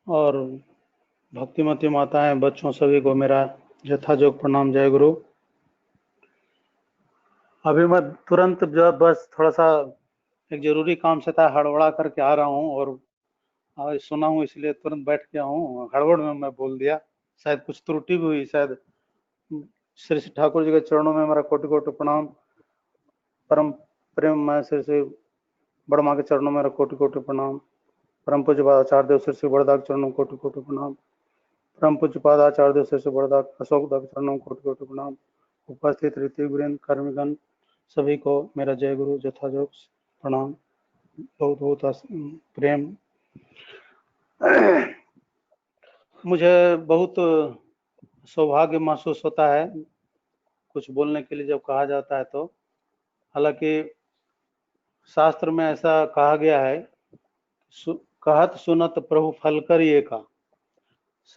और भक्तिमती माताएं, बच्चों, सभी को मेरा यथायोग प्रणाम। जय गुरु। अभी मैं तुरंत जो बस थोड़ा सा एक जरूरी काम से था, हड़बड़ा करके आ रहा हूँ और आज सुना हूँ इसलिए तुरंत बैठ गया हूँ। हड़बड़ में मैं बोल दिया, शायद कुछ त्रुटि भी हुई शायद। श्री श्री ठाकुर जी के चरणों में मेरा कोटि कोटि प्रणाम। परम प्रेम मैं श्री श्री बड़ माँ के चरणों में मेरा कोटि कोटि प्रणाम। परम पूज्य आचार्य देव श्री श्री बड़दाग चरणों में कोटि कोटि प्रणाम। परम पूज्य आचार्य देव श्री श्री बड़दाग अशोक दाग चरणों में कोटि कोटि प्रणाम। उपस्थित ऋतिक वृंद, कर्मगण सभी को मेरा जय गुरु यथायोग प्रणाम। बहुत बहुत प्रेम। मुझे बहुत सौभाग्य महसूस होता है कुछ बोलने के लिए जब कहा जाता है तो। हालांकि शास्त्र में ऐसा कहा गया है, कहत सुनत प्रभु फल कर ये का।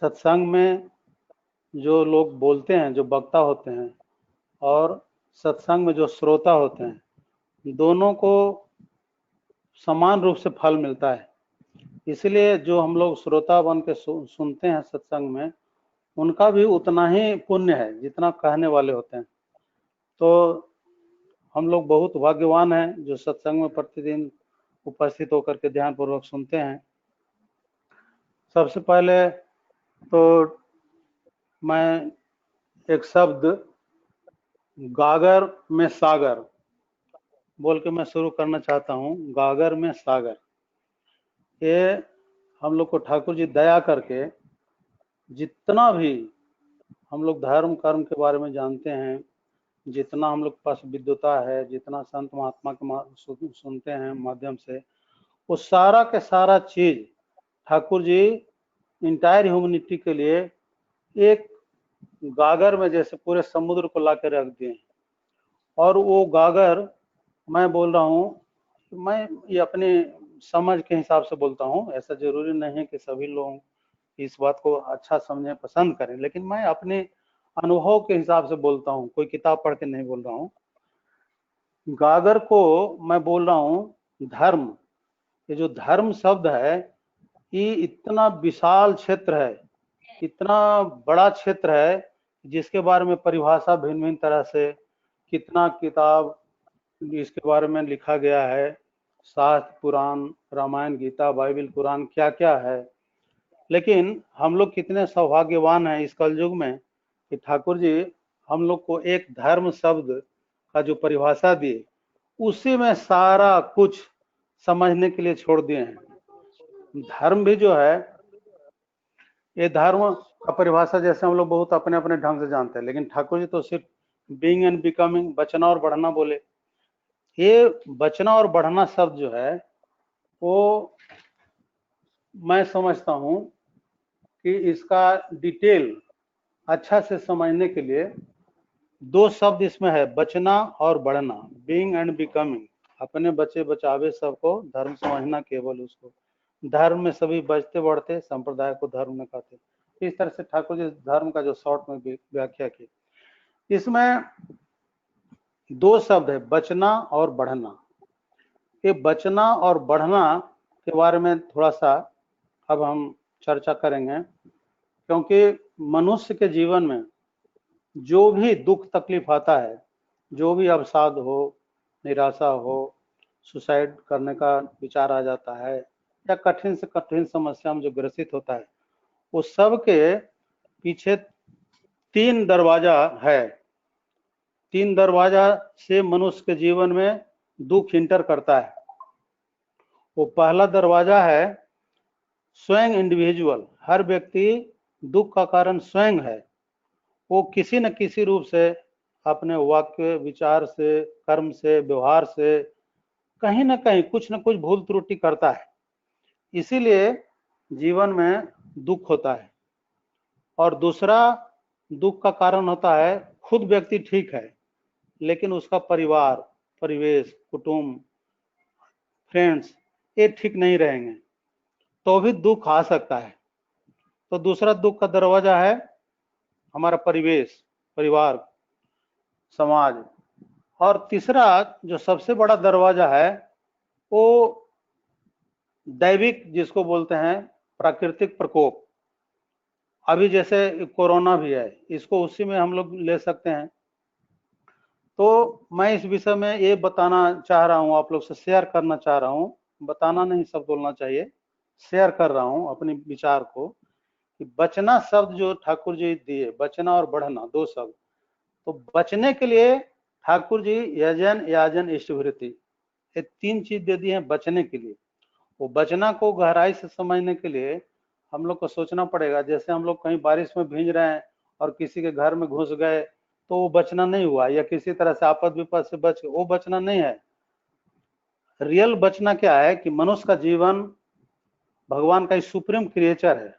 सत्संग में जो लोग बोलते हैं, जो वक्ता होते हैं, और सत्संग में जो श्रोता होते हैं, दोनों को समान रूप से फल मिलता है। इसलिए जो हम लोग श्रोता बन के सुनते हैं सत्संग में, उनका भी उतना ही पुण्य है जितना कहने वाले होते हैं। तो हम लोग बहुत भाग्यवान हैं जो सत्संग में प्रतिदिन उपस्थित होकर के ध्यान पूर्वक सुनते हैं। सबसे पहले तो मैं एक शब्द गागर में सागर बोल के मैं शुरू करना चाहता हूँ। गागर में सागर, ये हम लोग को ठाकुर जी दया करके जितना भी हम लोग धर्म कर्म के बारे में जानते हैं, जितना हम लोग के पास विद्वता है, जितना संत महात्मा के सुनते हैं माध्यम से, वो सारा के सारा चीज ठाकुर जी इंटायर ह्यूमनिटी के लिए एक गागर में जैसे पूरे समुद्र को ला के रख दिए। और वो गागर, मैं बोल रहा हूँ, मैं ये अपने समझ के हिसाब से बोलता हूँ, ऐसा जरूरी नहीं है कि सभी लोग इस बात को अच्छा समझें, पसंद करें, लेकिन मैं अपने अनुभव के हिसाब से बोलता हूँ, कोई किताब पढ़ के नहीं बोल रहा हूँ। गागर को मैं बोल रहा हूँ धर्म। ये जो धर्म शब्द है, ये इतना विशाल क्षेत्र है, इतना बड़ा क्षेत्र है, जिसके बारे में परिभाषा भिन्न भिन्न तरह से, कितना किताब इसके बारे में लिखा गया है, शास्त्र, पुराण, रामायण, गीता, बाइबल, कुरान, क्या क्या है। लेकिन हम लोग कितने सौभाग्यवान हैं इस कलयुग में कि ठाकुर जी हम लोग को एक धर्म शब्द का जो परिभाषा दिए, उसी में सारा कुछ समझने के लिए छोड़ दिए हैं। धर्म भी जो है, ये धर्म का परिभाषा जैसे हम लोग बहुत अपने अपने ढंग से जानते हैं, लेकिन ठाकुर जी तो सिर्फ बीइंग एंड बिकमिंग, बचना और बढ़ना बोले। ये बचना और बढ़ना शब्द जो है, वो मैं समझता हूँ कि इसका डिटेल अच्छा से समझने के लिए दो शब्द इसमें है, बचना और बढ़ना, बीइंग एंड बिकमिंग। अपने बचे बचावे सबको, धर्म समझना केवल उसको। धर्म में सभी बचते बढ़ते, संप्रदाय को धर्म में कहते। इस तरह से ठाकुर जी धर्म का जो शॉर्ट में व्याख्या की, इसमें दो शब्द है, बचना और बढ़ना। ये बचना और बढ़ना के बारे में थोड़ा सा अब हम चर्चा करेंगे, क्योंकि मनुष्य के जीवन में जो भी दुख तकलीफ आता है, जो भी अवसाद हो, निराशा हो, सुसाइड करने का विचार आ जाता है, या कठिन से कठिन समस्या में जो ग्रसित होता है, वो सब के पीछे तीन दरवाजा है। तीन दरवाजा से मनुष्य के जीवन में दुख इंटर करता है। वो पहला दरवाजा है स्वयं इंडिविजुअल, हर व्यक्ति दुख का कारण स्वयं है। वो किसी न किसी रूप से अपने वाक्य, विचार से, कर्म से, व्यवहार से कहीं ना कहीं कुछ न कुछ भूल त्रुटि करता है, इसीलिए जीवन में दुख होता है। और दूसरा दुख का कारण होता है, खुद व्यक्ति ठीक है लेकिन उसका परिवार, परिवेश, कुटुंब, फ्रेंड्स ये ठीक नहीं रहेंगे तो भी दुख आ सकता है। तो दूसरा दुख का दरवाजा है हमारा परिवेश, परिवार, समाज। और तीसरा जो सबसे बड़ा दरवाजा है, वो दैविक जिसको बोलते हैं, प्राकृतिक प्रकोप, अभी जैसे कोरोना भी है, इसको उसी में हम लोग ले सकते हैं। तो मैं इस विषय में ये बताना चाह रहा हूँ, आप लोग से शेयर करना चाह रहा हूँ, बताना नहीं सब बोलना चाहिए, शेयर कर रहा हूँ अपने विचार को, कि बचना शब्द जो ठाकुर जी दिए, बचना और बढ़ना दो शब्द, तो बचने के लिए ठाकुर जी यजन याजन इष्टवृत्ति ये तीन चीज दे दी है बचने के लिए। वो बचना को गहराई से समझने के लिए हम लोग को सोचना पड़ेगा। जैसे हम लोग कहीं बारिश में भीग रहे हैं और किसी के घर में घुस गए तो वो बचना नहीं हुआ, या किसी तरह से आपद विपद से बच, वो बचना नहीं है। रियल बचना क्या है कि मनुष्य का जीवन भगवान का सुप्रीम क्रिएचर है।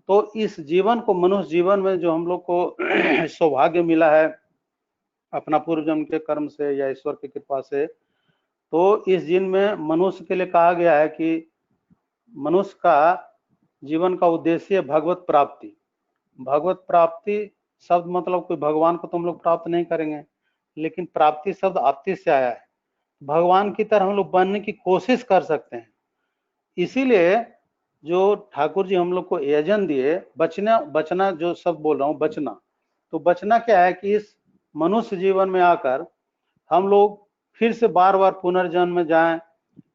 तो इस जीवन को, मनुष्य जीवन में जो हम लोग को सौभाग्य मिला है अपना पूर्व जन्म के कर्म से या ईश्वर की कृपा से, तो इस जीवन में मनुष्य के लिए कहा गया है कि मनुष्य का जीवन का उद्देश्य भगवत प्राप्ति। भगवत प्राप्ति शब्द मतलब कोई भगवान को तो हम लोग प्राप्त नहीं करेंगे, लेकिन प्राप्ति शब्द आपति से आया है। भगवान की तरह हम लोग बनने की कोशिश कर सकते हैं। इसीलिए जो ठाकुर जी हम लोग को यजन दिए, बचना, बचना जो शब्द बोल रहा हूँ बचना, तो बचना क्या है कि इस मनुष्य जीवन में आकर हम लोग फिर से बार बार पुनर्जन्म में जाएं,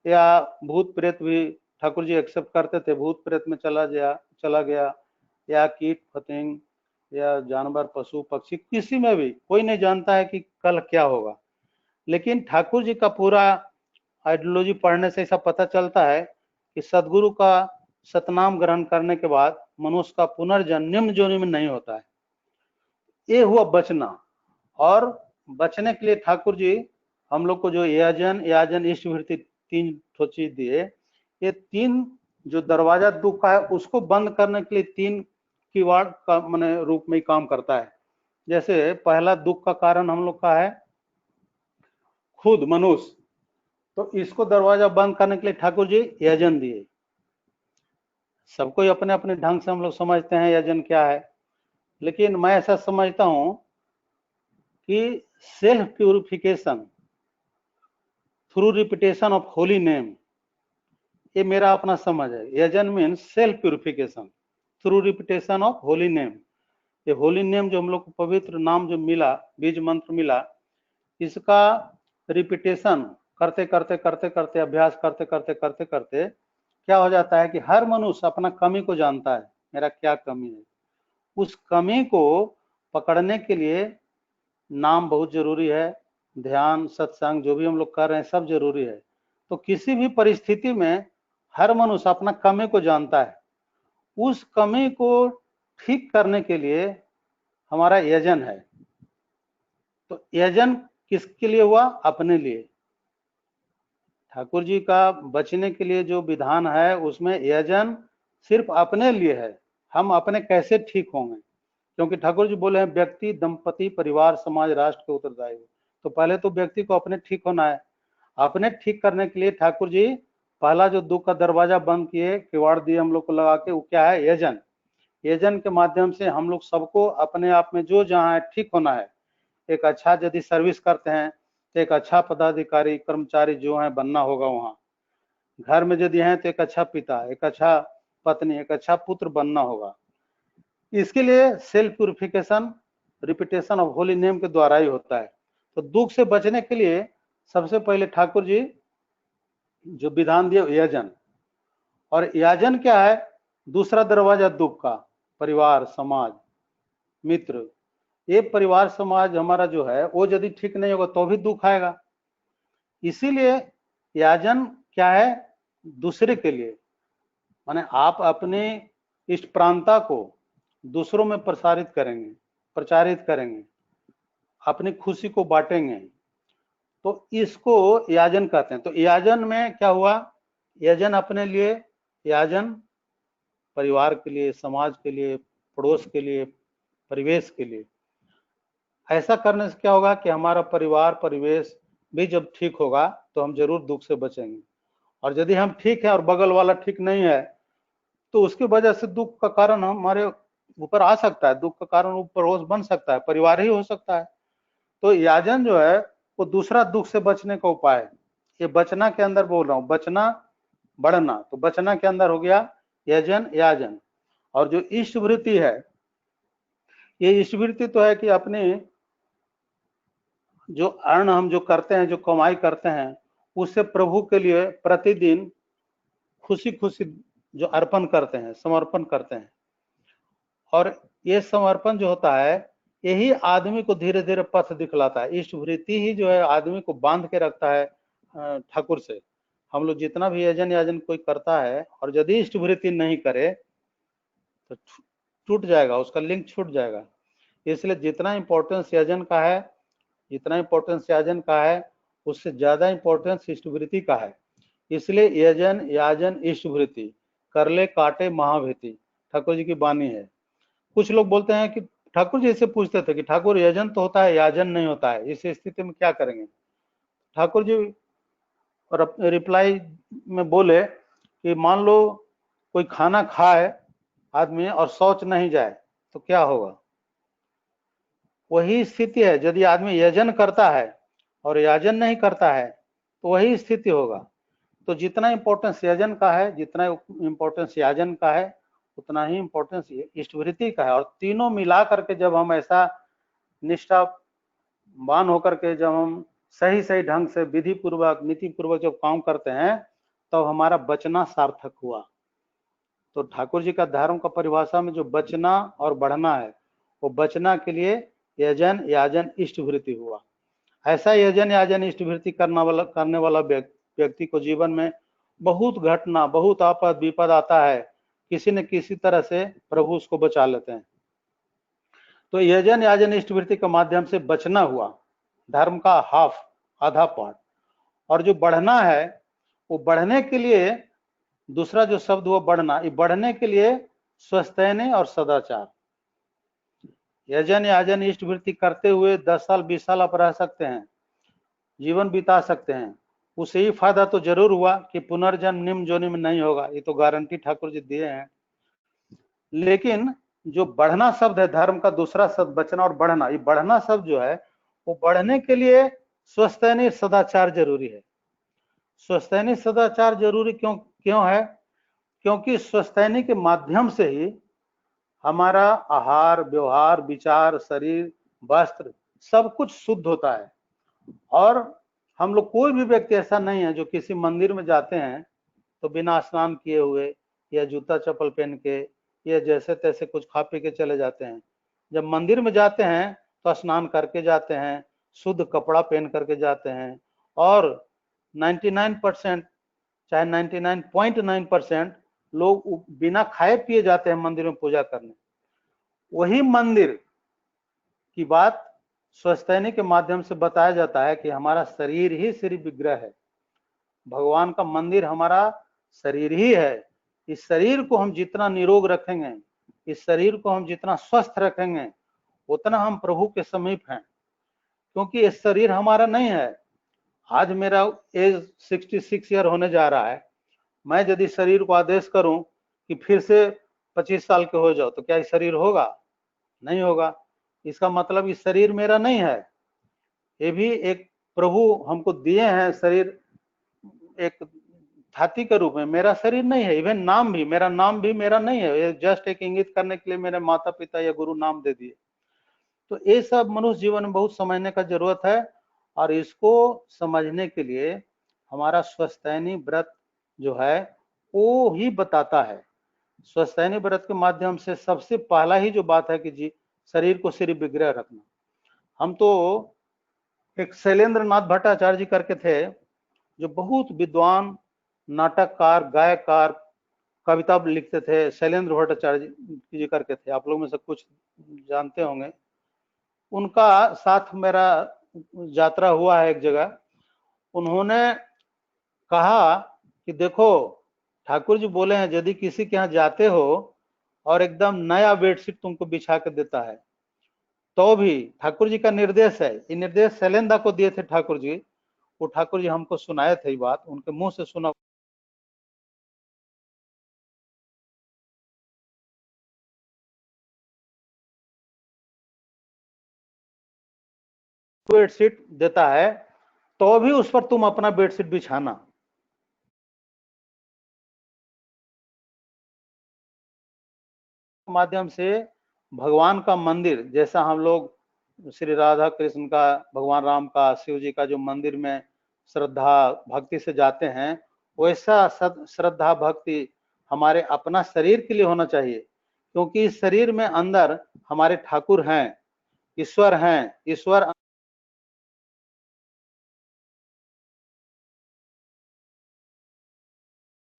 या भूत प्रेत भी ठाकुर जी एक्सेप्ट करते थे, भूत प्रेत में चला गया, या कीट पतंग या जानवर पशु पक्षी, किसी में भी कोई नहीं जानता है कि कल क्या होगा। लेकिन ठाकुर जी का पूरा आइडियोलॉजी पढ़ने से ऐसा पता चलता है कि सदगुरु का सतनाम ग्रहण करने के बाद मनुष्य का पुनर्जन्म निम्न योनि में नहीं होता है। ये हुआ बचना। और बचने के लिए ठाकुर जी हम लोग को जो याजन याजन इष्टवृत्ति तीन चीज दिए, ये तीन जो दरवाजा दुख का है उसको बंद करने के लिए तीन कीवाड़ का माने रूप में काम करता है। जैसे पहला दुख का कारण हम लोग का है खुद मनुष्य, तो इसको दरवाजा बंद करने के लिए ठाकुर जी यजन दिए। सबको अपने अपने ढंग से हम लोग समझते हैं यजन क्या है, लेकिन मैं ऐसा समझता हूं कि self purification through repetition of holy name, ये मेरा अपना समझ है। यजन mean self purification through repetition of holy name. ये होली नेम जो हम लोग को पवित्र नाम जो मिला, बीज मंत्र मिला, इसका रिपीटेशन करते करते करते करते अभ्यास करते करते करते करते क्या हो जाता है कि हर मनुष्य अपना कमी को जानता है, मेरा क्या कमी है। उस कमी को पकड़ने के लिए नाम बहुत जरूरी है, ध्यान सत्संग जो भी हम लोग कर रहे हैं सब जरूरी है। तो किसी भी परिस्थिति में हर मनुष्य अपना कमी को जानता है। उस कमी को ठीक करने के लिए हमारा यजन है। तो यजन किसके लिए हुआ? अपने लिए। ठाकुर जी का बचने के लिए जो विधान है उसमें यजन सिर्फ अपने लिए है। हम अपने कैसे ठीक होंगे, क्योंकि ठाकुर जी बोले हैं व्यक्ति दंपति परिवार समाज राष्ट्र के उत्तरदायी हो। तो पहले तो व्यक्ति को अपने ठीक होना है। अपने ठीक करने के लिए ठाकुर जी पहला जो दुख का दरवाजा बंद किए, किवाड़ दिए हम लोग को लगा के, वो क्या है? यजन। यजन के माध्यम से हम लोग सबको अपने आप में जो जहाँ है ठीक होना है। एक अच्छा यदि सर्विस करते हैं तो एक अच्छा पदाधिकारी कर्मचारी जो है बनना होगा वहाँ। घर में यदि है तो एक अच्छा पिता, एक अच्छा पत्नी, एक अच्छा पुत्र बनना होगा। इसके लिए self purification repetition of holy name के द्वारा ही होता है। तो दुख से बचने के लिए सबसे पहले ठाकुर जी जो विधान दिए यजन। और यजन क्या है? दूसरा दरवाजा दुख का, परिवार समाज मित्र। ये परिवार समाज हमारा जो है वो यदि ठीक नहीं होगा तो भी दुख आएगा। इसीलिए याजन क्या है? दूसरे के लिए, माने आप अपने इष्ट प्रांता को दूसरों में प्रचारित करेंगे, अपनी खुशी को बांटेंगे, तो इसको याजन कहते हैं। तो याजन में क्या हुआ? यजन अपने लिए, याजन परिवार के लिए, समाज के लिए, पड़ोस के लिए, परिवेश के लिए। ऐसा करने से क्या होगा कि हमारा परिवार परिवेश भी जब ठीक होगा तो हम जरूर दुख से बचेंगे। और यदि हम ठीक है और बगल वाला ठीक नहीं है तो उसकी वजह से दुख का कारण हमारे ऊपर आ सकता है, दुख का कारण वो पड़ोस बन सकता है, परिवार ही हो सकता है। तो याजन जो है वो दूसरा दुख से बचने का उपाय है। ये बचना के अंदर बोल रहा हूँ, बचना बढ़ना। तो बचना के अंदर हो गया यजन याजन। और जो इष्टवृत्ति है, ये इष्टवृत्ति तो है कि अपने जो अर्ण हम जो करते हैं, जो कमाई करते हैं, उससे प्रभु के लिए प्रतिदिन खुशी खुशी जो अर्पण करते हैं, समर्पण करते हैं। और ये समर्पण जो होता है, यही आदमी को धीरे धीरे पथ दिखलाता है। इष्टवृत्ति ही जो है आदमी को बांध के रखता है ठाकुर से। हम लोग जितना भी यजन याजन कोई करता है और यदि इष्टवृत्ति नहीं करे तो टूट जाएगा, उसका लिंक छूट जाएगा। इसलिए जितना इंपॉर्टेंस यजन का है, जितना इंपॉर्टेंस याजन का है, उससे ज्यादा इंपॉर्टेंस इष्टवृत्ति का है। इसलिए यजन याजन इष्टवृत्ति कर ले काटे महाभीति, ठाकुर जी की वाणी है। कुछ लोग बोलते हैं कि ठाकुर जी से पूछते थे कि ठाकुर यजन तो होता है, याजन नहीं होता है, इस स्थिति में क्या करेंगे? ठाकुर जी रिप्लाई में बोले कि मान लो कोई खाना खाए आदमी और शौच नहीं जाए तो क्या होगा? वही स्थिति है। यदि आदमी यजन करता है और याजन नहीं करता है तो वही स्थिति होगा। तो जितना इंपॉर्टेंस यजन का है, जितना इंपॉर्टेंस याजन का है, उतना ही इंपॉर्टेंस इष्टवृत्ति का है। और तीनों मिला करके जब हम ऐसा निष्ठावान होकर के जब हम सही सही ढंग से विधि पूर्वक नीति पूर्वक जब काम करते हैं, तो हमारा बचना सार्थक हुआ। तो ठाकुर जी का धर्म का परिभाषा में जो बचना और बढ़ना है, वो बचना के लिए यजन याजन इष्टवृत्ति हुआ। ऐसा यजन याजन इष्टवृत्ति करने वाला व्यक्ति को जीवन में बहुत घटना, बहुत आपद विपद आता है, किसी न किसी तरह से प्रभु उसको बचा लेते हैं। तो यजन याजन इष्टवृत्ति के माध्यम से बचना हुआ, धर्म का हाफ, आधा पार्ट। और जो बढ़ना है, वो बढ़ने के लिए दूसरा जो शब्द वो बढ़ना, ये बढ़ने के लिए स्वस्थैने और सदाचार। यजन याजन इष्टवृत्ति करते हुए 10 साल 20 साल आप रह सकते हैं, जीवन बिता सकते हैं। उसे ही फायदा तो जरूर हुआ कि पुनर्जन्म निम्न जोनि में नहीं होगा, ये तो गारंटी ठाकुर जी दिए हैं। लेकिन जो बढ़ना शब्द है, धर्म का दूसरा शब्द बचना और बढ़ना, ये बढ़ना शब्द जो है, वो बढ़ने के लिए स्वस्थैनी सदाचार जरूरी है। स्वस्थैनी सदाचार जरूरी क्यों है? क्योंकि स्वस्थैनी के माध्यम से ही हमारा आहार व्यवहार विचार शरीर वस्त्र सब कुछ शुद्ध होता है। और हम लोग कोई भी व्यक्ति ऐसा नहीं है जो किसी मंदिर में जाते हैं तो बिना स्नान किए हुए या जूता चप्पल पहन के या जैसे तैसे कुछ खा पी के चले जाते हैं। जब मंदिर में जाते हैं तो स्नान करके जाते हैं, शुद्ध कपड़ा पहन करके जाते हैं। और 99% चाहे 99.9% लोग बिना खाए पिए जाते हैं मंदिर में पूजा करने। वही मंदिर की बात स्वस्थैनी के माध्यम से बताया जाता है कि हमारा शरीर ही श्री विग्रह है, भगवान का मंदिर हमारा शरीर ही है। इस शरीर को हम जितना निरोग रखेंगे, इस शरीर को हम जितना स्वस्थ रखेंगे, उतना हम प्रभु के समीप हैं। क्योंकि ये शरीर हमारा नहीं है। आज मेरा एज 66 ईयर होने जा रहा है, मैं यदि शरीर को आदेश करूं कि फिर से 25 साल के हो जाओ तो क्या ये शरीर होगा? नहीं होगा। इसका मतलब ये शरीर मेरा नहीं है, ये भी एक प्रभु हमको दिए हैं शरीर, एक धाती के रूप में। मेरा शरीर नहीं है। इवन नाम भी मेरा नहीं है, ये जस्ट एक इंगित करने के लिए मेरे माता पिता या गुरु नाम दे दिए। तो ये सब मनुष्य जीवन में बहुत समझने का जरूरत है। और इसको समझने के लिए हमारा स्वस्थैनी व्रत जो है वो ही बताता है। स्वस्थैनी व्रत के माध्यम से सबसे पहला ही जो बात है कि जी शरीर को श्री विग्रह रखना। हम तो एक शैलेंद्र नाथ भट्टाचार्य जी करके थे, जो बहुत विद्वान नाटककार गायककार कविता लिखते थे। शैलेंद्र भट्टाचार्य जी करके थे, आप लोग में से कुछ जानते होंगे। उनका साथ मेरा यात्रा हुआ है एक जगह। उन्होंने कहा कि देखो ठाकुर जी बोले हैं यदि किसी के यहाँ जाते हो और एकदम नया बेडशीट तुमको बिछा के देता है तो भी, ठाकुर जी का निर्देश है, ये निर्देश शैलेंद्र को दिए थे ठाकुर जी, वो ठाकुर जी हमको सुनाए थे, ये बात उनके मुंह से सुना। बेडशीट देता है तो भी उस पर तुम अपना बेडशीट बिछाना। माध्यम से भगवान का मंदिर, जैसा हम लोग श्री राधा कृष्ण का, भगवान राम का, शिव जी का जो मंदिर में श्रद्धा भक्ति से जाते हैं, वैसा श्रद्धा भक्ति हमारे अपना शरीर के लिए होना चाहिए, क्योंकि इस शरीर में अंदर हमारे ठाकुर हैं, ईश्वर हैं। ईश्वर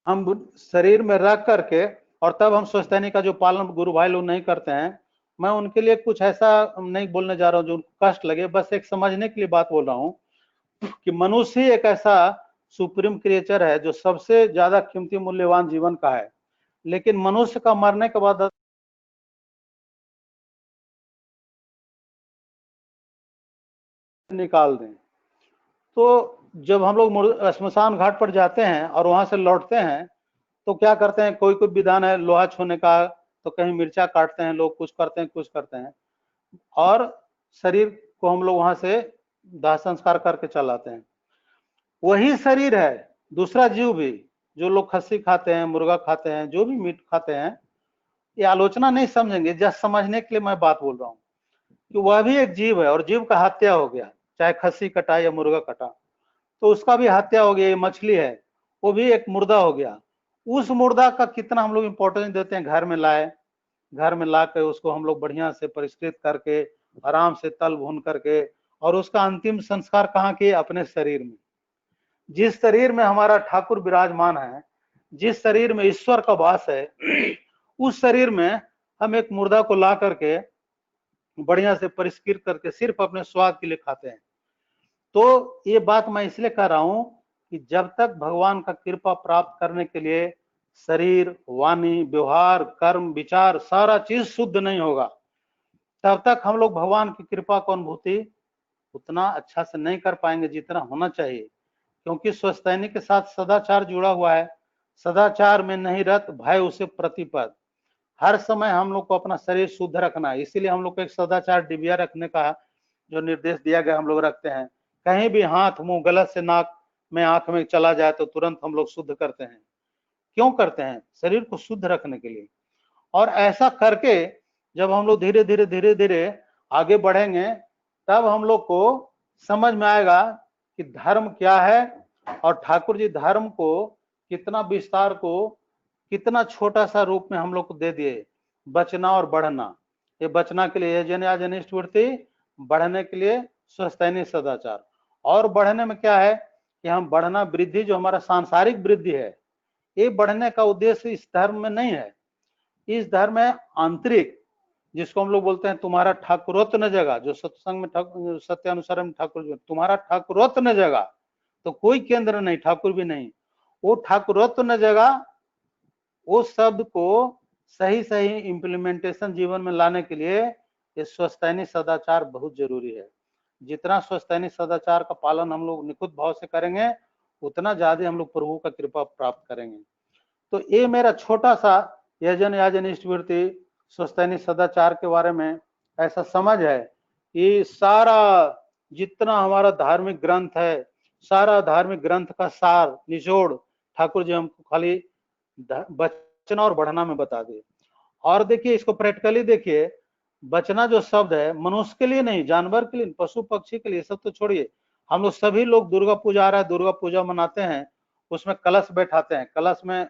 हम शरीर में रख करके, और तब हम सोचते का जो पालन गुरु भाई लोग नहीं करते हैं, मैं उनके लिए कुछ ऐसा नहीं बोलने जा रहा हूँ जो उनको कष्ट लगे, बस एक समझने के लिए बात बोल रहा हूँ कि मनुष्य ही एक ऐसा सुप्रीम क्रिएचर है जो सबसे ज्यादा कीमती मूल्यवान जीवन का है, लेकिन मनुष्य का मरने के बाद निकाल दें। तो जब हम लोग श्मशान घाट पर जाते हैं और वहां से लौटते हैं, तो क्या करते हैं, कोई कोई विधान है लोहा छूने का, तो कहीं मिर्चा काटते हैं लोग, कुछ करते हैं कुछ करते हैं, और शरीर को हम लोग वहां से दाह संस्कार करके चलाते हैं। वही शरीर है दूसरा जीव भी, जो लोग खस्सी खाते हैं, मुर्गा खाते हैं, जो भी मीट खाते हैं, ये आलोचना नहीं समझेंगे, जस्ट समझने के लिए मैं बात बोल रहा हूँ कि वह भी एक जीव है, और जीव का हत्या हो गया, चाहे खस्सी कटा या मुर्गा कटा, तो उसका भी हत्या हो गया। ये मछली है, वो भी एक मुर्दा हो गया। उस मुर्दा का कितना हम लोग इंपॉर्टेंस देते हैं, घर में लाए, घर में ला के उसको हम लोग बढ़िया से परिष्कृत करके, आराम से तल भून करके, और उसका अंतिम संस्कार कहाँ किए, अपने शरीर में। जिस शरीर में हमारा ठाकुर विराजमान है, जिस शरीर में ईश्वर का वास है, उस शरीर में हम एक मुर्दा को ला करके बढ़िया से परिष्कृत करके सिर्फ अपने स्वाद के लिए खाते हैं। तो ये बात मैं इसलिए कह रहा हूं कि जब तक भगवान का कृपा प्राप्त करने के लिए शरीर, वाणी, व्यवहार, कर्म, विचार सारा चीज शुद्ध नहीं होगा, तब तक हम लोग भगवान की कृपा को अनुभूति उतना अच्छा से नहीं कर पाएंगे जितना होना चाहिए। क्योंकि स्वस्थैनी के साथ सदाचार जुड़ा हुआ है। सदाचार में नहीं रत भय उसे प्रतिपद। हर समय हम लोग को अपना शरीर शुद्ध रखना है, इसीलिए हम लोग को एक सदाचार डिबिया रखने का जो निर्देश दिया गया हम लोग रखते हैं। कहीं भी हाथ मुंह गलत से नाक में आंख में चला जाए तो तुरंत हम लोग शुद्ध करते हैं। क्यों करते हैं? शरीर को शुद्ध रखने के लिए। और ऐसा करके जब हम लोग धीरे धीरे धीरे धीरे आगे बढ़ेंगे, तब हम लोग को समझ में आएगा कि धर्म क्या है, और ठाकुर जी धर्म को कितना विस्तार को कितना छोटा सा रूप में हम लोग को दे दिए। बचना और बढ़ना, ये बचना के लिए जनिष्ठ वृत्ति, बढ़ने के लिए स्वस्थैनी सदाचार। और बढ़ने में क्या है कि हम बढ़ना, वृद्धि जो हमारा सांसारिक वृद्धि है, ये बढ़ने का उद्देश्य इस धर्म में नहीं है। इस धर्म में आंतरिक, जिसको हम लोग बोलते हैं तुम्हारा ठाकुरत्व न जगा, जो सत्संग में सत्य अनुसार में ठाकुर, तुम्हारा ठाकुरत्व न जगा, तो कोई केंद्र नहीं, ठाकुर भी नहीं, वो ठाकुरत्व न जगा, उस शब्द को सही सही इंप्लीमेंटेशन जीवन में लाने के लिए ये स्वस्थैनी सदाचार बहुत जरूरी है। जितना स्वस्थैनी सदाचार का पालन हम लोग निखुत भाव से करेंगे, उतना ज्यादा हम लोग प्रभु का कृपा प्राप्त करेंगे। तो ये मेरा छोटा सा यजन याजन इष्टवृत्ति स्वस्थैनी सदाचार के बारे में ऐसा समझ है। ये सारा जितना हमारा धार्मिक ग्रंथ है, सारा धार्मिक ग्रंथ का सार निचोड़ ठाकुर जी हमको खाली बचना और बढ़ना में बता दिए। और देखिए इसको प्रैक्टिकली देखिए, बचना जो शब्द है मनुष्य के लिए नहीं, जानवर के लिए, पशु पक्षी के लिए, सब तो छोड़िए। हम लोग सभी लोग दुर्गा पूजा आ रहा है, दुर्गा पूजा मनाते हैं, उसमें कलश बैठाते हैं, कलश में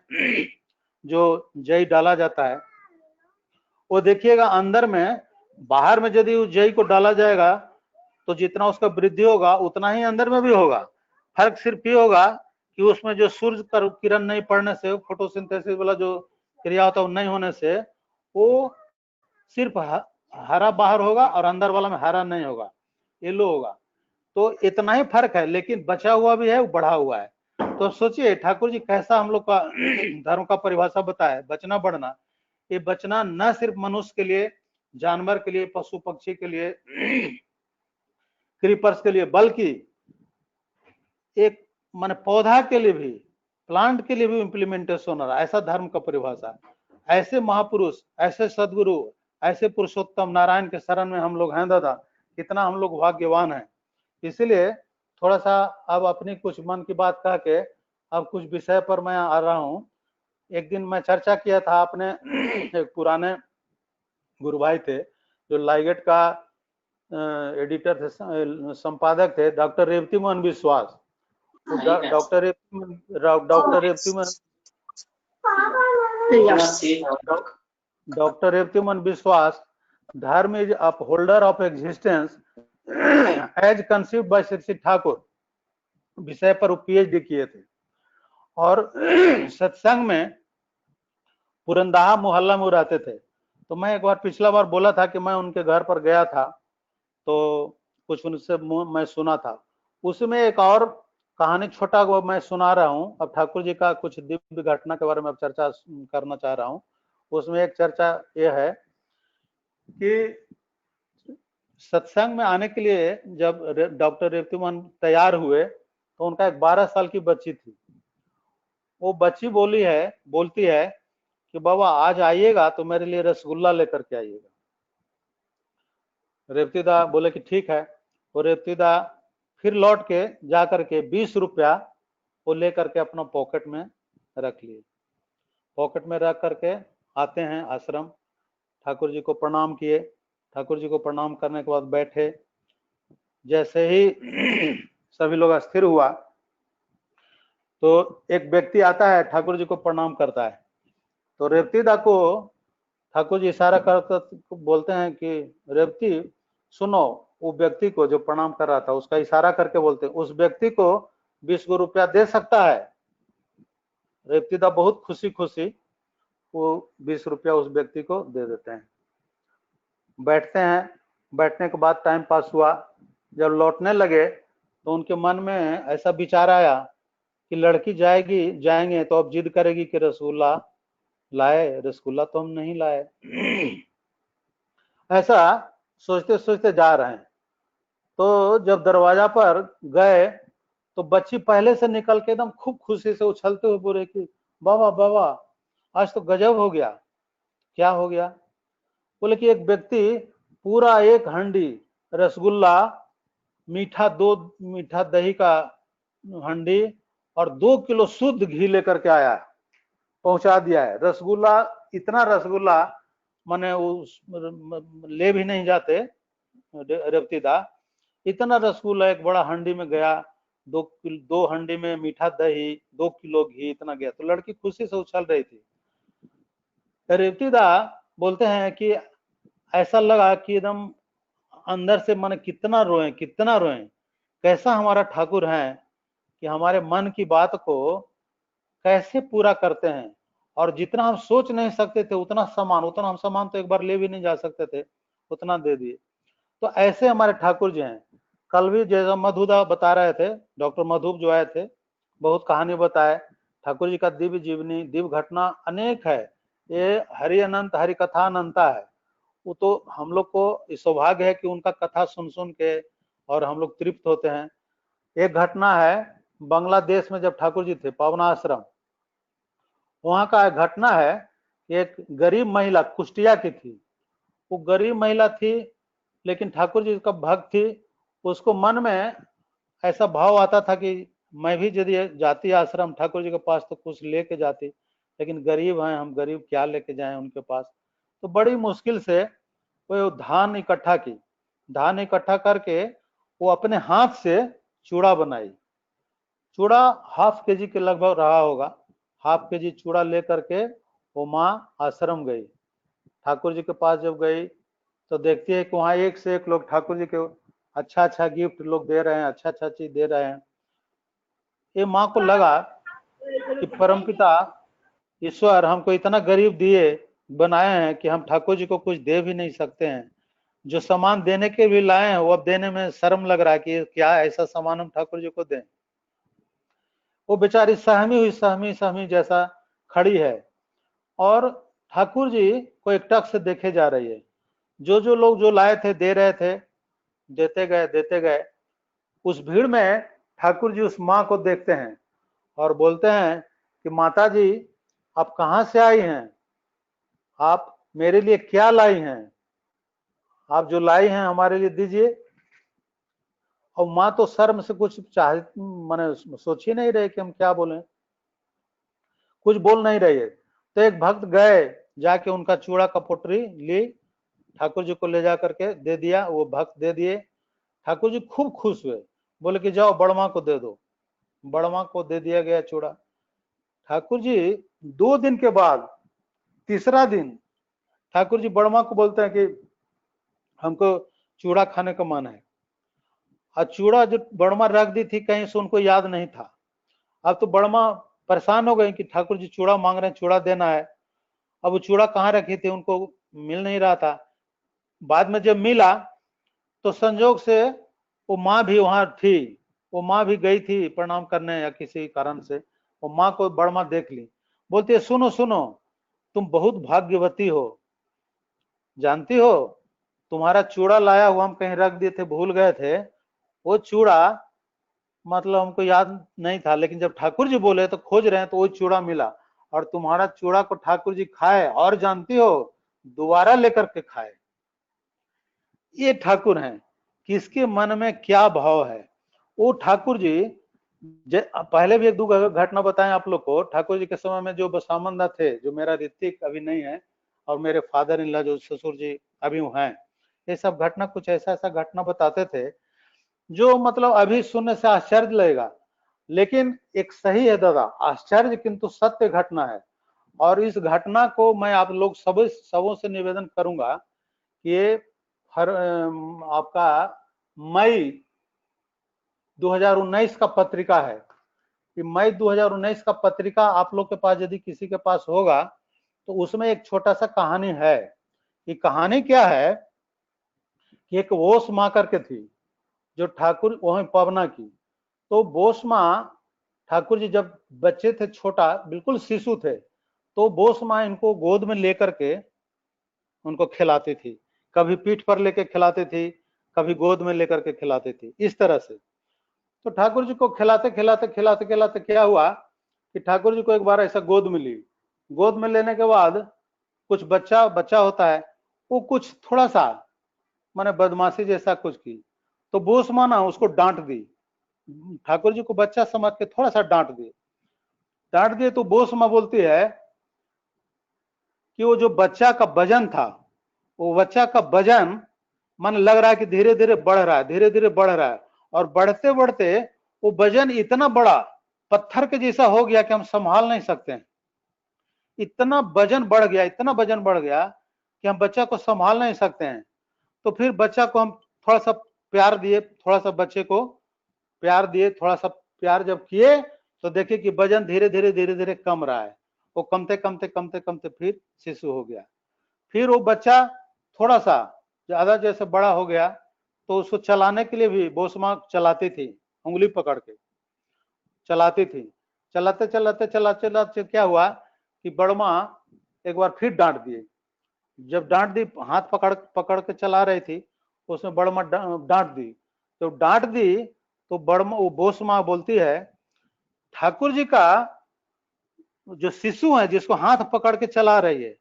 जो जई डाला जाता है, वो देखिएगा अंदर में, बाहर में यदि उस जई को डाला जाएगा तो जितना उसका वृद्धि होगा उतना ही अंदर में भी होगा। फर्क सिर्फ ये होगा कि उसमें जो सूर्य का किरण नहीं पड़ने से, फोटोसिंथेसिस वाला जो क्रिया होता है वो नहीं होने से, वो सिर्फ हरा बाहर होगा और अंदर वाला में हरा नहीं होगा, येलो होगा। तो इतना ही फर्क है, लेकिन बचा हुआ भी है, वो बढ़ा हुआ है। तो सोचिए ठाकुर जी कैसा हम लोग का धर्म का परिभाषा बताया, बचना बढ़ना। ये बचना न सिर्फ मनुष्य के लिए, जानवर के लिए, पशु पक्षी के लिए, क्रीपर्स के लिए, बल्कि एक माने पौधा के लिए भी, प्लांट के लिए भी इम्प्लीमेंटेशन हो रहा है। ऐसा धर्म का परिभाषा। ऐसे महापुरुष, ऐसे सदगुरु, ऐसे पुरुषोत्तम नारायण के शरण में हम लोग हैं दादा, कितना हम लोग भाग्यवान हैं। इसीलिए थोड़ा सा अब अपनी कुछ मन की बात कह के अब कुछ विषय पर मैं आ रहा हूँ। एक दिन मैं चर्चा किया था अपने एक पुराने गुरु भाई थे, जो लाइगेट का एडिटर थे, संपादक थे, डॉक्टर रेवती मोहन विश्वास। डॉक्टर रेवती मोहन विश्वास, धर्म is upholder of existence as conceived by Shri Thakur विषय पर पीएचडी किए थे। और सत्संग में पुरंदाहा मोहल्ला में रहते थे। तो मैं एक बार पिछला बार बोला था कि मैं उनके घर पर गया था, तो कुछ उनसे मैं सुना था। उसमें एक और कहानी छोटा वो मैं सुना रहा हूँ। अब ठाकुर जी का कुछ दिव्य घटना के बारे में अब चर्चा करना चाह रहा हूँ। उसमें एक चर्चा ये है कि सत्संग में आने के लिए जब डॉक्टर रेवती मोहन तैयार हुए तो उनका एक 12 साल की बच्ची थी। वो बच्ची बोलती है कि बाबा आज आइएगा तो मेरे लिए रसगुल्ला लेकर के आइएगा। रेवतीदा बोले कि ठीक है। वो रेवतीदा फिर लौट के जा करके 20 रुपया वो लेकर के अपना पॉकेट में रख लिए। पॉकेट में रख करके आते हैं आश्रम, ठाकुर जी को प्रणाम किए। ठाकुर जी को प्रणाम करने के बाद बैठे। जैसे ही सभी लोग स्थिर हुआ तो एक व्यक्ति आता है, ठाकुर जी को प्रणाम करता है। तो रेवतीदा को ठाकुर जी इशारा कर बोलते हैं कि रेवती सुनो, वो व्यक्ति को जो प्रणाम कर रहा था उसका इशारा करके बोलते हैं उस व्यक्ति को 20 रुपया दे सकता है। रेवतीदा बहुत खुशी खुशी वो 20 रुपया उस व्यक्ति को दे देते हैं। बैठते हैं। बैठने के बाद टाइम पास हुआ। जब लौटने लगे तो उनके मन में ऐसा विचार आया कि लड़की जाएंगे तो अब जिद करेगी कि रसगुल्ला लाए, रसगुल्ला तो हम नहीं लाए। ऐसा सोचते सोचते जा रहे हैं। तो जब दरवाजा पर गए तो बच्ची पहले से निकल के एकदम खूब खुशी से उछलते हुए बोले कि बाबा बाबा आज तो गजब हो गया। क्या हो गया? बोले कि एक व्यक्ति पूरा 1 हंडी रसगुल्ला, मीठा दही का हंडी और 2 किलो शुद्ध घी लेकर के आया, पहुंचा दिया है। रसगुल्ला, इतना रसगुल्ला माने ले भी नहीं जाते रेवतीदा। इतना रसगुल्ला एक बड़ा हंडी में गया। 2 हंडी में मीठा दही, 2 किलो घी, इतना गया। तो लड़की खुशी से उछल रही थी। रेवतीदा बोलते हैं कि ऐसा लगा कि एकदम अंदर से मन कितना रोए, कैसा हमारा ठाकुर है कि हमारे मन की बात को कैसे पूरा करते हैं। और जितना हम सोच नहीं सकते थे उतना हम सामान तो एक बार ले भी नहीं जा सकते थे, उतना दे दिए। तो ऐसे हमारे ठाकुर जी हैं। कल भी जैसा मधुदा बता रहे थे, डॉक्टर मधुब जो आए थे, बहुत कहानी बताए। ठाकुर जी का दिव्य जीवनी, दिव्य घटना अनेक है। ये हरि अनंत, हरि कथा अनंता है। वो तो हम लोग को सौभाग्य है कि उनका कथा सुन सुन के और हम लोग तृप्त होते हैं। एक घटना है बांग्लादेश में, जब ठाकुर जी थे पावनाश्रम, वहां का एक घटना है। एक गरीब महिला कुष्टिया की थी। वो गरीब महिला थी लेकिन ठाकुर जी का भक्त थी। उसको मन में ऐसा भाव आता था कि मैं भी यदि जाती आश्रम ठाकुर जी के पास तो कुछ लेके जाती, लेकिन गरीब हैं हम, गरीब क्या लेके जाएं उनके पास। तो बड़ी मुश्किल से वो धान इकट्ठा की। धान इकट्ठा करके वो अपने हाथ से चूड़ा बनाई। चूड़ा ½ केजी के लगभग रहा होगा। ½ केजी चूड़ा लेकर के वो माँ आश्रम गई। ठाकुर जी के पास जब गई तो देखती है कि वहां एक से एक लोग ठाकुर जी के अच्छा अच्छा गिफ्ट लोग दे रहे हैं, अच्छा अच्छा चीज दे रहे हैं। ये माँ को लगा कि परमपिता ईश्वर हमको इतना गरीब दिए बनाए हैं कि हम ठाकुर जी को कुछ दे भी नहीं सकते हैं। जो सामान देने के भी लाए हैं वो अब देने में शर्म लग रहा है कि क्या ऐसा सामान हम ठाकुर जी को दें। वो बेचारी सहमी जैसा खड़ी है और ठाकुर जी को एकटक से देखे जा रही है। जो लोग जो लाए थे दे रहे थे, देते गए। उस भीड़ में ठाकुर जी उस माँ को देखते हैं और बोलते हैं कि माता जी आप कहाँ से आई हैं? आप मेरे लिए क्या लाई हैं? आप जो लाई हैं हमारे लिए दीजिए। और माँ तो शर्म से कुछ माने सोच ही नहीं रहे कि हम क्या बोले, कुछ बोल नहीं रहे। तो एक भक्त गए, जाके उनका चूड़ा का पोटरी ली ठाकुर जी को ले जा करके दे दिया, वो भक्त दे दिए। ठाकुर जी खूब खुश हुए, बोले कि जाओ बड़मा को दे दो। बड़मा को दे दिया गया चूड़ा। ठाकुर जी 2 दिन के बाद, तीसरा दिन, ठाकुर जी बड़मा को बोलते हैं कि हमको चूड़ा खाने का मन है। और चूड़ा जो बड़मा रख दी थी कहीं से, उनको याद नहीं था। अब तो बड़मा परेशान हो गए कि ठाकुर जी चूड़ा मांग रहे हैं, चूड़ा देना है। अब वो चूड़ा कहाँ रखे थे उनको मिल नहीं रहा था। बाद में जब मिला तो संजोग से वो माँ भी वहां थी, वो माँ भी गई थी प्रणाम करने या किसी कारण से। वो माँ को बड़मा देख ली, बोलती है सुनो सुनो, तुम बहुत भाग्यवती हो, जानती हो तुम्हारा चूड़ा लाया हुआ हम कहीं रख दिए थे, भूल गए थे। वो चूड़ा मतलब हमको याद नहीं था, लेकिन जब ठाकुर जी बोले तो खोज रहे हैं तो वो चूड़ा मिला। और तुम्हारा चूड़ा को ठाकुर जी खाए, और जानती हो दोबारा लेकर के खाए। ये ठाकुर हैं, किसके मन में क्या भाव है। वो ठाकुर जी पहले भी एक दो घटना बताएं आप लोग को। ठाकुर जी के समय में जो बसामंदा थे, जो मेरा ऋतिक अभी नहीं है, और मेरे फादर इन लॉ जो ससुर जी अभी हैं, ये सब घटना कुछ ऐसा ऐसा घटना बताते थे जो मतलब अभी सुनने से आश्चर्य लगेगा, लेकिन एक सही है दादा, आश्चर्य किंतु सत्य घटना है। और इस घटना को मैं आप लोग सबों से निवेदन करूंगा कि ये आपका मई 2019 का पत्रिका है, कि मई 2019 का पत्रिका आप लोग के पास यदि किसी के पास होगा तो उसमें एक छोटा सा कहानी है। ये कहानी क्या है कि एक वोस माँ करके थी जो ठाकुर वहीं पवना की। तो बोस माँ, ठाकुर जी जब बच्चे थे, छोटा बिल्कुल शिशु थे, तो बोस माँ इनको गोद में लेकर के उनको खिलाती थी। कभी पीठ पर लेकर खिलाती थी, कभी गोद में लेकर के खिलाती थी, इस तरह से। तो ठाकुर जी को खिलाते खिलाते खिलाते खिलाते क्या हुआ कि ठाकुर जी को एक बार ऐसा गोद में ली। गोद में लेने के बाद कुछ बच्चा बच्चा होता है, वो कुछ थोड़ा सा माने बदमाशी जैसा कुछ की, तो बोस माँ ना उसको डांट दी। ठाकुर जी को बच्चा समझ के थोड़ा सा डांट दिए। डांट दिए तो बोस माँ बोलती है कि वो जो बच्चा का वजन था, वो बच्चा का वजन मन लग रहा है कि धीरे धीरे बढ़ रहा है, धीरे धीरे बढ़ रहा है। और बढ़ते बढ़ते वो वजन इतना बड़ा पत्थर के जैसा हो गया कि हम संभाल नहीं सकते हैं। इतना वजन बढ़ गया, इतना वजन बढ़ गया कि हम बच्चा को संभाल नहीं सकते हैं। तो फिर बच्चा को हम थोड़ा सा प्यार दिए, थोड़ा सा बच्चे को प्यार दिए, थोड़ा सा प्यार जब किए तो देखिए कि वजन धीरे धीरे धीरे धीरे कम रहा है। वो कमते कमते कमते कमते फिर शिशु हो गया। फिर वो बच्चा थोड़ा सा ज्यादा जैसे बड़ा हो गया तो उसको चलाने के लिए भी बोसमा चलाती थी, उंगली पकड़ के चलाती थी। चलाते चलाते चलाते चलाते क्या हुआ कि बड़मा एक बार फिर डांट दिए। जब डांट दी, हाथ पकड़ पकड़ के चला रही थी, उसमें बड़मा डांट दी। तो डांट दी तो बड़मा, वो बोसमा बोलती है ठाकुर जी का जो शिशु है जिसको हाथ पकड़ के चला रही है,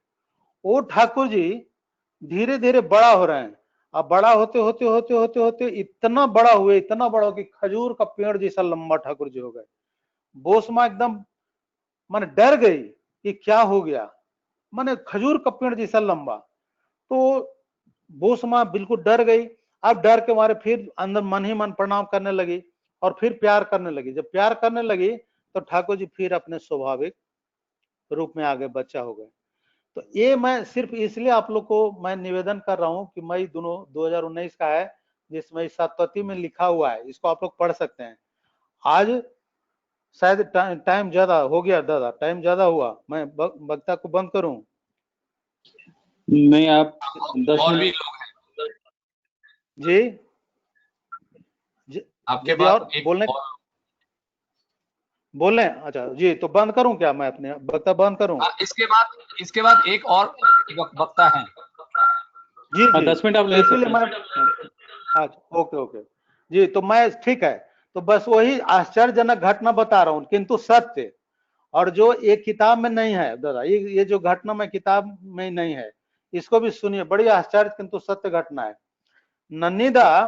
वो ठाकुर जी धीरे धीरे बड़ा हो रहे हैं। अब बड़ा होते होते होते होते होते इतना बड़ा हुए, इतना बड़ा हो कि खजूर का पेड़ जैसा लंबा ठाकुर जी हो गए। बोसमा एकदम माने डर गई कि क्या हो गया, माने खजूर का पेड़ जैसा लंबा। तो बोसमा बिल्कुल डर गई। अब डर के मारे फिर अंदर मन ही मन प्रणाम करने लगी और फिर प्यार करने लगी। जब प्यार करने लगी तो ठाकुर जी फिर अपने स्वाभाविक रूप में आ गए, बच्चा हो गए। तो ये मैं सिर्फ इसलिए आप लोग को मैं निवेदन कर रहा हूं कि मई 2019 का है, जिसमें सतपति में लिखा हुआ है, इसको आप लोग पढ़ सकते हैं। आज शायद टाइम ज्यादा हो गया दादा, टाइम ज्यादा हुआ, मैं वक्ता को बंद करूं? नहीं, आप 10 और भी मिनट लोग हैं जी, आपके यदि बाद और बोलने बोले, अच्छा जी, तो बंद करूं क्या, मैं अपने वक्ता बंद करूं? इसके बाद एक और वक्ता है। जी हाँ, जी, 10 मिनट आप तो ले इसीलिए सकते मैं, हैं। अच्छा ओके ओके जी, तो मैं ठीक है, तो बस वही आश्चर्यजनक घटना बता रहा हूं किंतु सत्य, और जो एक किताब में नहीं है दादा, ये जो घटना में किताब में नहीं है, इसको भी सुनिए, बड़ी आश्चर्य किंतु सत्य घटना है। नन्नीदा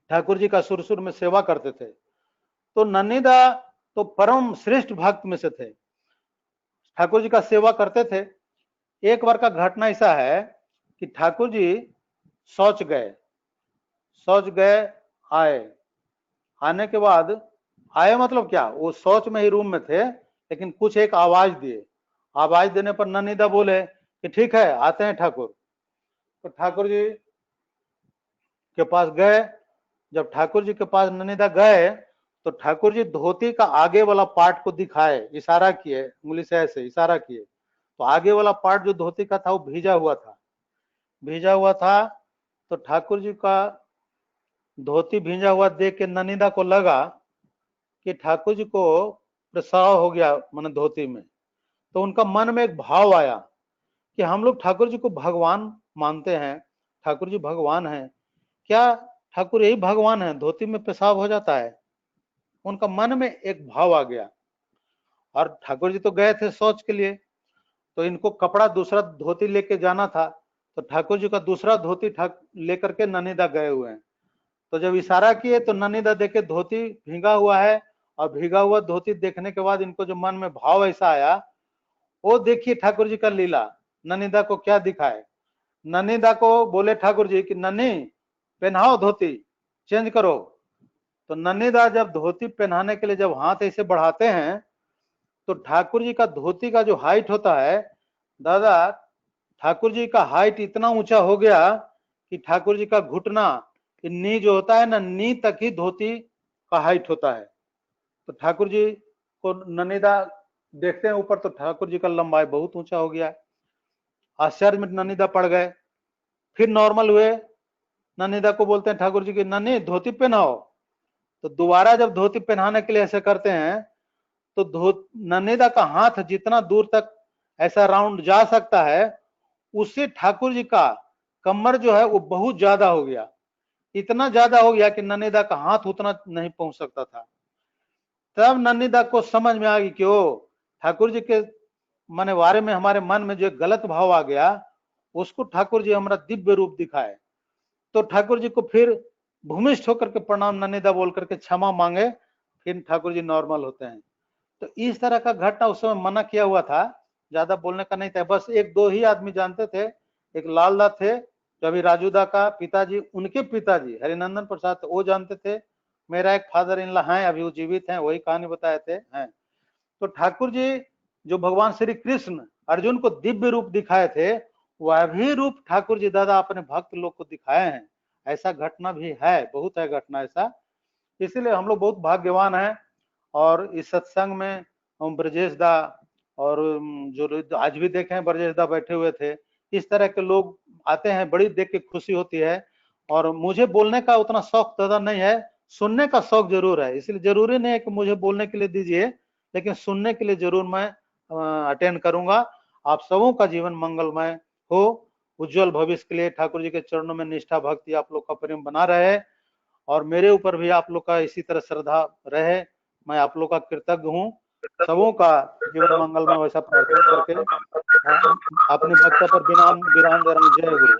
ठाकुर जी का सुर में सेवा करते थे। तो नन्नीदा तो परम श्रेष्ठ भक्त में से थे, ठाकुर जी का सेवा करते थे। एक बार का घटना ऐसा है कि ठाकुर जी शौच गए, आने के बाद आए मतलब क्या, वो शौच में ही रूम में थे, लेकिन कुछ एक आवाज दिए, आवाज देने पर ननिदा बोले कि ठीक है आते हैं ठाकुर। तो ठाकुर जी के पास गए। जब ठाकुर जी के पास ननिदा गए तो ठाकुर जी धोती का आगे वाला पार्ट को दिखाए, इशारा किए, उंगली से ऐसे इशारा किए, तो आगे वाला पार्ट जो धोती का था वो भीजा हुआ था। तो ठाकुर जी का धोती भींजा हुआ देख के ननिदा को लगा कि ठाकुर जी को प्रसाव हो गया मन धोती में। तो उनका मन में एक भाव आया कि हम लोग ठाकुर जी को भगवान मानते हैं, ठाकुर जी भगवान हैं, क्या ठाकुर यही भगवान है, धोती में पेशाब हो जाता है? उनका मन में एक भाव आ गया। और ठाकुर जी तो गए थे शौच के लिए, तो इनको कपड़ा दूसरा धोती लेके जाना था, तो ठाकुर जी का दूसरा धोती लेकर के ननिदा गए हुए हैं। तो जब इशारा किए तो ननिदा देखे धोती भीगा हुआ है, और भीगा हुआ धोती देखने के बाद इनको जो मन में भाव ऐसा आया, वो देखिए ठाकुर जी का लीला, ननिदा को क्या दिखाए। ननिदा को बोले ठाकुर जी कि नन्ही पहनाओ धोती, चेंज करो। तो ननिदा जब धोती पहनाने के लिए जब हाथ ऐसे बढ़ाते हैं, तो ठाकुर जी का धोती का जो हाइट होता है दादा, ठाकुर जी का हाइट इतना ऊंचा हो गया कि ठाकुर जी का घुटना, नी जो होता है ना, नी तक ही धोती का हाइट होता है। तो ठाकुर जी को ननिदा देखते हैं ऊपर, तो ठाकुर जी का लंबाई बहुत ऊंचा हो गया। आश्चर्य में ननिदा पड़ गए। फिर नॉर्मल हुए, ननिदा को बोलते हैं ठाकुर जी की नन्ही धोती पहनाओ। तो दोबारा जब धोती पहनाने के लिए ऐसे करते हैं, तो ननिदा का हाथ जितना दूर तक ऐसा राउंड जा सकता है, उससे ठाकुर जी का कमर जो है वो बहुत ज्यादा हो गया, इतना ज्यादा हो गया कि ननिदा का हाथ उतना नहीं पहुंच सकता था। तब ननिदा को समझ में आ गई कि ओ ठाकुर जी के माने बारे में हमारे मन में जो गलत भाव आ गया, उसको ठाकुर जी हमारा दिव्य रूप दिखाए। तो ठाकुर जी को फिर भूमिष्ठ होकर के प्रणाम ननिदा बोल करके क्षमा मांगे, फिर ठाकुर जी नॉर्मल होते हैं। तो इस तरह का घटना उस समय मना किया हुआ था, ज्यादा बोलने का नहीं था। बस एक दो ही आदमी जानते थे, एक लालदा थे जो अभी राजूदा का पिताजी, उनके पिताजी हरिनंदन प्रसाद वो जानते थे। मेरा एक फादर इन लॉ है, अभी वो जीवित हैं, वही कहानी बताए थे हैं। तो ठाकुर जी जो भगवान श्री कृष्ण अर्जुन को दिव्य रूप दिखाए थे, वह भी रूप ठाकुर जी दादा अपने भक्त लोग को दिखाए हैं। ऐसा घटना भी है, बहुत है घटना ऐसा। इसीलिए हम लोग बहुत भाग्यवान हैं। और इस सत्संग में हम ब्रजेश दा और जो आज भी देखे हैं ब्रजेश दा बैठे हुए थे, इस तरह के लोग आते हैं, बड़ी देख के खुशी होती है। और मुझे बोलने का उतना शौक दादा नहीं है, सुनने का शौक जरूर है। इसलिए जरूरी नहीं है कि मुझे बोलने के लिए दीजिए, लेकिन सुनने के लिए जरूर मैं अटेंड करूंगा। आप सबों का जीवन मंगलमय हो, उज्जवल भविष्य के लिए ठाकुर जी के चरणों में निष्ठा भक्ति आप लोग का प्रेम बना रहे, और मेरे ऊपर भी आप लोग का इसी तरह श्रद्धा रहे। मैं आप लोग का कृतज्ञ हूँ। सबों का जीवन मंगलमय वैसा प्रार्थना करके अपनी वक्तव्य पर विराम दे रहा हूँ। जय गुरु।